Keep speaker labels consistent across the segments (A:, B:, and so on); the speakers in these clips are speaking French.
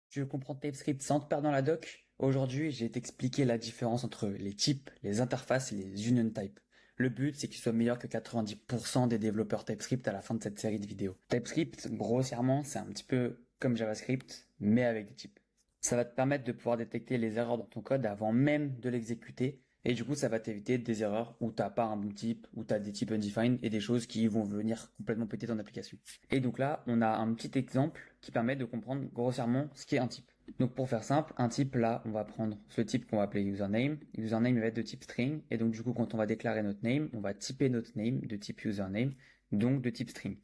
A: Tu veux comprendre TypeScript sans te perdre dans la doc? Aujourd'hui, je vais t'expliquer la différence entre les types, les interfaces et les union types. Le but, c'est que tu sois meilleur que 90% des développeurs TypeScript à la fin de cette série de vidéos. TypeScript, grossièrement, c'est un petit peu comme JavaScript, mais avec des types. Ça va te permettre de pouvoir détecter les erreurs dans ton code avant même de l'exécuter. Et du coup, ça va t'éviter des erreurs où t'as pas un bon type, où t'as des types undefined et des choses qui vont venir complètement péter ton application. Et donc là, on a un petit exemple qui permet de comprendre grossièrement ce qu'est un type. Donc pour faire simple, un type là, on va prendre ce type qu'on va appeler username. Username va être de type string. Et donc du coup, quand on va déclarer notre name, on va typer notre name de type username, donc de type string.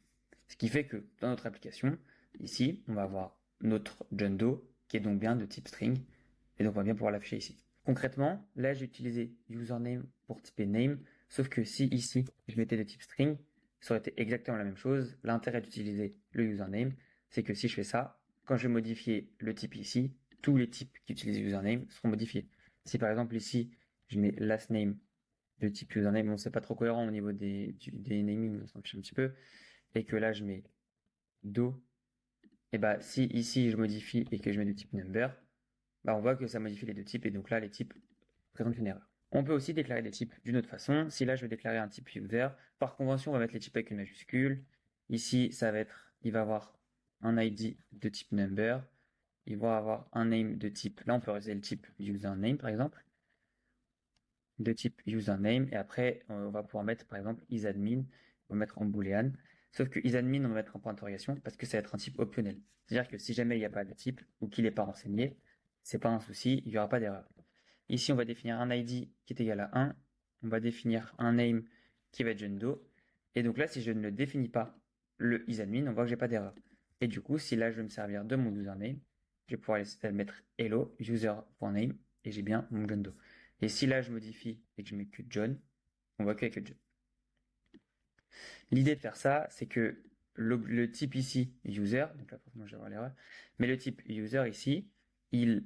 A: Ce qui fait que dans notre application, ici, on va avoir notre John Doe, qui est donc bien de type string. Et donc on va bien pouvoir l'afficher ici. Concrètement, là j'ai utilisé username pour typer name, sauf que si ici je mettais de type string, ça aurait été exactement la même chose. L'intérêt d'utiliser le username, c'est que si je fais ça, quand je vais modifier le type ici, tous les types qui utilisent username seront modifiés. Si par exemple ici, je mets last name de type username, bon c'est pas trop cohérent au niveau des naming, on s'en fiche un petit peu, et que là je mets do, et bah si ici je modifie et que je mets du type number, bah on voit que ça modifie les deux types, et donc là les types présentent une erreur. On peut aussi déclarer des types d'une autre façon. Si là je vais déclarer un type user, par convention on va mettre les types avec une majuscule. Ici ça va être, il va avoir un ID de type number, il va avoir un name de type, là on peut réserver le type username par exemple, de type username, et après on va pouvoir mettre par exemple isadmin, on va mettre en boolean, sauf que isadmin on va mettre en point d'interrogation parce que ça va être un type optionnel. C'est-à-dire que si jamais il n'y a pas de type ou qu'il n'est pas renseigné, c'est pas un souci, il n'y aura pas d'erreur. Ici, on va définir un ID qui est égal à 1. On va définir un name qui va être John Doe. Et donc là, si je ne le définis pas, le isadmin, on voit que j'ai pas d'erreur. Et du coup, si là, je veux me servir de mon username, je vais pouvoir mettre hello user.name et j'ai bien mon John Doe. Et si là, je modifie et que je mets que John, on voit que John. L'idée de faire ça, c'est que le type ici, user, donc là, forcément, je vais avoir l'erreur, mais le type user ici, il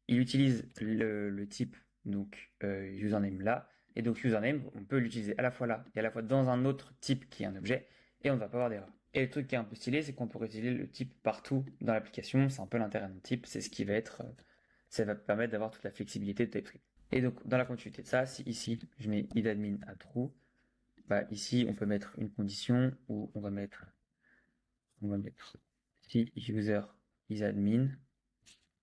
A: il utilise le type donc username là, et donc username, on peut l'utiliser à la fois là et à la fois dans un autre type qui est un objet, et on ne va pas avoir d'erreur. Et le truc qui est un peu stylé, c'est qu'on pourrait utiliser le type partout dans l'application, c'est un peu l'intérêt d'un type, c'est ce qui va être, ça va permettre d'avoir toute la flexibilité de TypeScript. Et donc dans la continuité de ça, si ici je mets idadmin à true, bah ici on peut mettre une condition où on va mettre si user is admin,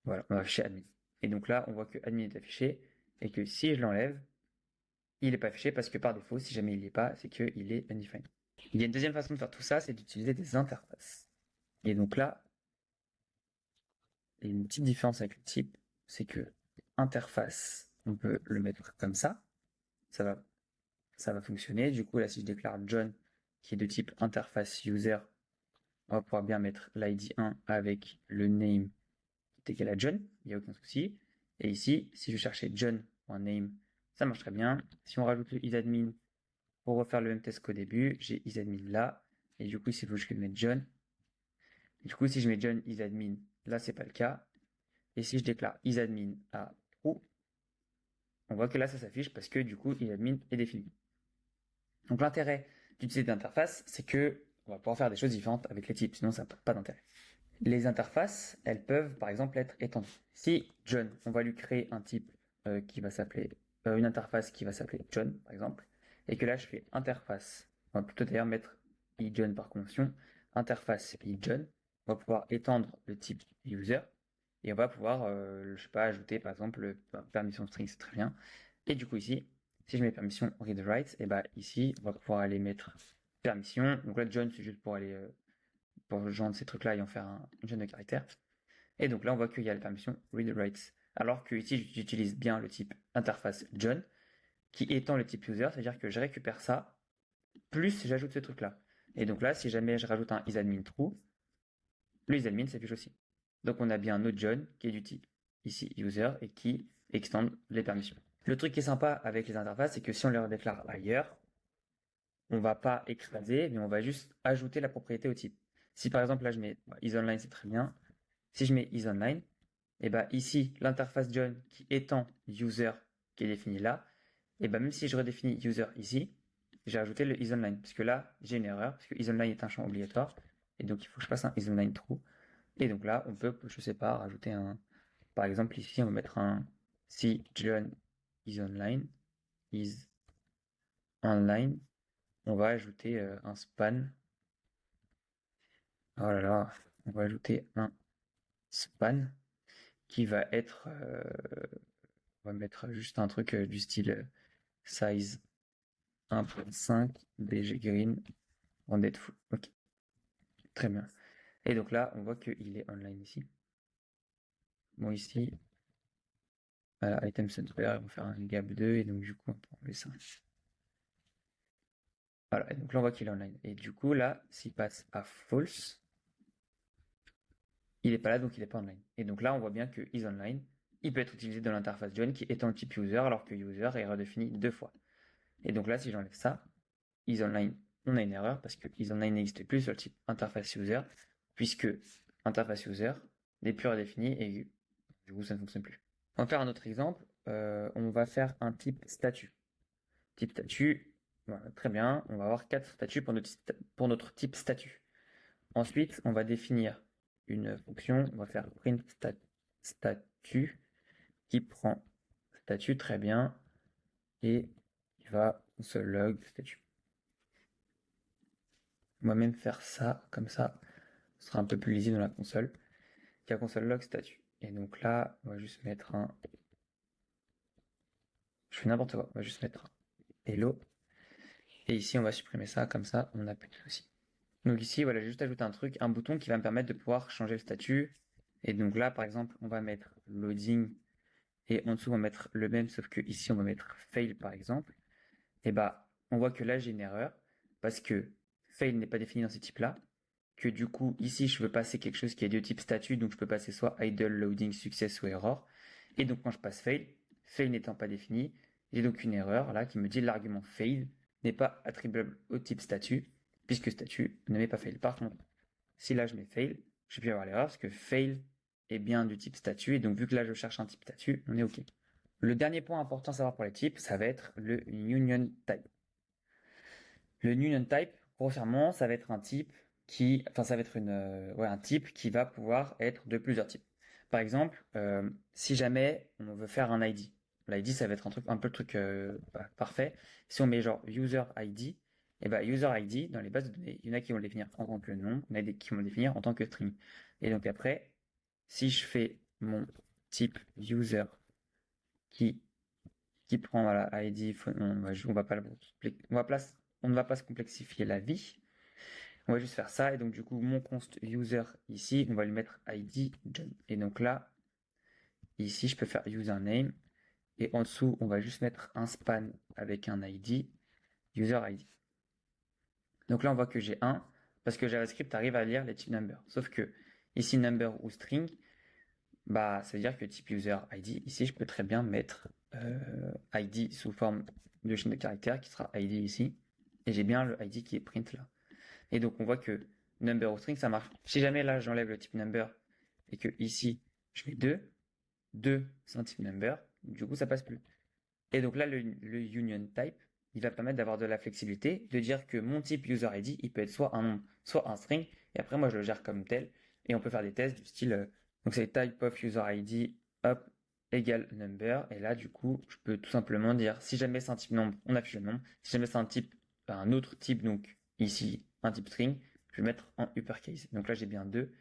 A: voilà, on va afficher admin. Et donc là, on voit que admin est affiché et que si je l'enlève, il n'est pas affiché parce que par défaut, si jamais il n'y est pas, c'est qu'il est undefined. Il y a une deuxième façon de faire tout ça, c'est d'utiliser des interfaces. Et donc là, il y a une petite différence avec le type, c'est que interface, on peut le mettre comme ça va, ça va fonctionner. Du coup, là, si je déclare John, qui est de type interface user, on va pouvoir bien mettre l'ID 1 avec le name qui est égal à John, il n'y a aucun souci. Et ici, si je cherchais John.name, ça marche très bien. Si on rajoute le isadmin pour refaire le même test qu'au début, j'ai isadmin là. Et du coup, ici, il faut que je mette John. Et du coup, si je mets John isadmin, là, c'est pas le cas. Et si je déclare isadmin à true, on voit que là, ça s'affiche parce que du coup, isadmin est défini. Donc l'intérêt d'utiliser des interfaces, c'est que on va pouvoir faire des choses différentes avec les types, sinon ça n'a pas d'intérêt. Les interfaces, elles peuvent par exemple être étendues. Si John, on va lui créer un type qui va s'appeler, une interface qui va s'appeler John par exemple, et que là je fais interface, on va plutôt d'ailleurs mettre iJohn par convention, interface iJohn, on va pouvoir étendre le type user, et on va pouvoir, je sais pas, ajouter par exemple permission string, c'est très bien. Et du coup ici, si je mets permission read write, et bah ici on va pouvoir aller mettre permission. Donc là John c'est juste pour aller pour joindre ces trucs-là et en faire une chaîne de caractères. Et donc là, on voit qu'il y a la permission read write. Alors que ici, j'utilise bien le type interface John, qui étend le type user, c'est-à-dire que je récupère ça, plus j'ajoute ce truc-là. Et donc là, si jamais je rajoute un isadmin true, le isadmin s'affiche aussi. Donc on a bien notre John qui est du type ici user et qui extend les permissions. Le truc qui est sympa avec les interfaces, c'est que si on les déclare ailleurs, on va pas écraser, mais on va juste ajouter la propriété au type. Si par exemple là je mets isOnline, c'est très bien. Si je mets isOnline, et bah ici l'interface John qui étend user qui est défini là, et bah même si je redéfinis user ici, j'ai ajouté le isOnline parce que là j'ai une erreur parce que isOnline est un champ obligatoire et donc il faut que je fasse un isOnline true. Et donc là, on peut, je sais pas, rajouter un, par exemple ici, on va mettre un si John is online, is online, on va ajouter un span. Oh là là, on va ajouter un span qui va être, on va mettre juste un truc du style size 1.5 BG green en full. Ok, très bien. Et donc là, on voit qu'il est online ici. Bon, ici, voilà, item center, ils vont faire un gap 2 et donc du coup, on peut enlever ça. Voilà, et donc là, on voit qu'il est online. Et du coup, là, s'il passe à false, il n'est pas là, donc il n'est pas online. Et donc là, on voit bien que is online, il peut être utilisé dans l'interface join qui étant le type user, alors que user est redéfini 2 fois. Et donc là, si j'enlève ça, is online, on a une erreur parce que is online n'existe plus sur le type interface user, puisque interface user n'est plus redéfini et du coup, ça ne fonctionne plus. On va faire un autre exemple. On va faire un type statut. Type statut, voilà, très bien. On va avoir 4 statuts pour notre type statut. Ensuite, on va définir une fonction. On va faire print statut qui prend statut, très bien, et qui va se log statut. On va même faire ça, comme ça, ce sera un peu plus lisible dans la console. Qui a console log statut. Et donc là, on va juste mettre un. Je fais n'importe quoi. On va juste mettre un hello. Et ici, on va supprimer ça, comme ça, on n'a plus de soucis. Donc ici, voilà, j'ai juste ajouté un truc, un bouton qui va me permettre de pouvoir changer le statut. Et donc là, par exemple, on va mettre loading et en dessous, on va mettre le même, sauf que ici, on va mettre fail, par exemple. Et bah, on voit que là, j'ai une erreur parce que fail n'est pas défini dans ce type-là. Que du coup, ici, je veux passer quelque chose qui est de type statut, donc je peux passer soit idle, loading, success ou error. Et donc, quand je passe fail, fail n'étant pas défini, j'ai donc une erreur là qui me dit l'argument fail n'est pas attribuable au type statut, puisque statut ne met pas fail. Par contre, si là je mets fail, je vais avoir l'erreur parce que fail est bien du type statut, et donc vu que là je cherche un type statut, on est OK. Le dernier point important à savoir pour les types, ça va être le union type. Le union type, grossièrement, ça va être un type qui, enfin ça va être un type qui va pouvoir être de plusieurs types. Par exemple, si jamais on veut faire un ID, l'ID ça va être un peu le truc parfait. Si on met genre user ID, et ben user ID dans les bases de données, il y en a qui vont le définir en tant que nom, il y en a des qui vont le définir en tant que string. Et donc après, si je fais mon type user qui prend voilà, ID, on va pas, on ne va pas se complexifier la vie. On va juste faire ça. Et donc, du coup, mon const user ici, on va lui mettre ID John. Et donc là, ici, je peux faire username. Et en dessous, on va juste mettre un span avec un ID, user ID. Donc là, on voit que j'ai 1 parce que JavaScript arrive à lire les types number. Sauf que ici, number ou string, bah, ça veut dire que type user ID, ici, je peux très bien mettre ID sous forme de chaîne de caractères qui sera ID ici. Et j'ai bien le ID qui est print là. Et donc, on voit que number ou string, ça marche. Si jamais là, j'enlève le type number et que ici, je mets 2, 2, c'est un type number, du coup, ça passe plus. Et donc là, le union type, il va permettre d'avoir de la flexibilité, de dire que mon type user ID, il peut être soit un nombre, soit un string, et après, moi, je le gère comme tel, et on peut faire des tests du style, donc c'est type of user ID, hop, égale number, et là, du coup, je peux tout simplement dire, si jamais c'est un type nombre, on affiche le nombre, si jamais c'est un type, un autre type, donc ici, un type string, je vais mettre en uppercase. Donc là, j'ai bien 2.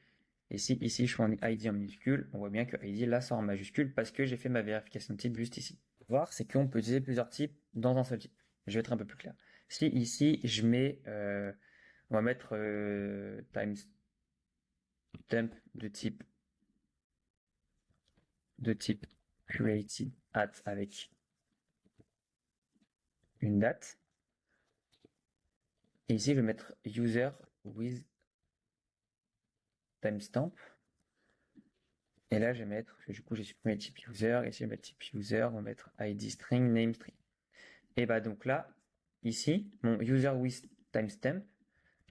A: Et si ici, je fais un ID en minuscule, on voit bien que ID là sort en majuscule parce que j'ai fait ma vérification de type juste ici. Voir, c'est qu'on peut utiliser plusieurs types dans un seul type. Je vais être un peu plus clair. Si ici, je mets, on va mettre timestamp de type created at avec une date. Et ici, je vais mettre user with timestamp. Et là, je vais mettre, du coup, j'ai supprimé le type user. Ici, je vais mettre type user, on va mettre ID string, name string. Et bah donc là, ici, mon user with timestamp,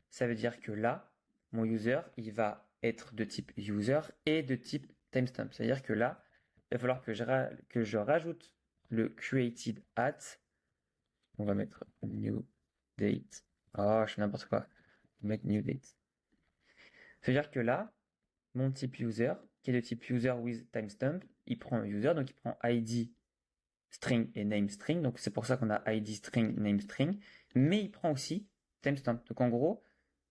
A: ça veut dire que là, mon user, il va être de type user et de type timestamp. C'est-à-dire que là, il va falloir que je rajoute le created at. On va mettre new date. Oh, je fais n'importe quoi. On va mettre new date. C'est-à-dire que là, mon type user, qui est de type user with timestamp, il prend user, donc il prend ID string et name string, donc c'est pour ça qu'on a ID string, name string, mais il prend aussi timestamp. Donc en gros,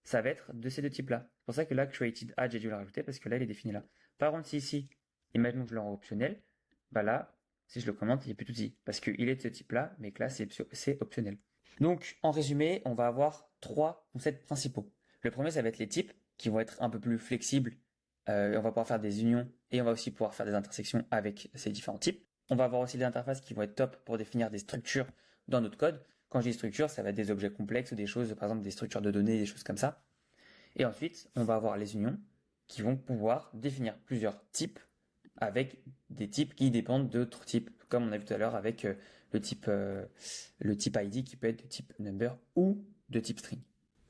A: ça va être de ces deux types-là. C'est pour ça que là, created add, j'ai dû le rajouter parce que là, il est défini là. Par contre, si ici, imaginons que je le rends optionnel, bah là, si je le commente, il n'y a plus de souci parce qu'il est de ce type-là, mais que là, c'est optionnel. Donc, en résumé, on va avoir trois concepts principaux. Le premier, ça va être les types qui vont être un peu plus flexibles. On va pouvoir faire des unions et on va aussi pouvoir faire des intersections avec ces différents types. On va avoir aussi des interfaces qui vont être top pour définir des structures dans notre code. Quand je dis structure, ça va être des objets complexes ou des choses, par exemple des structures de données, des choses comme ça. Et ensuite, on va avoir les unions qui vont pouvoir définir plusieurs types avec des types qui dépendent d'autres types, comme on a vu tout à l'heure avec le type ID qui peut être de type number ou de type string.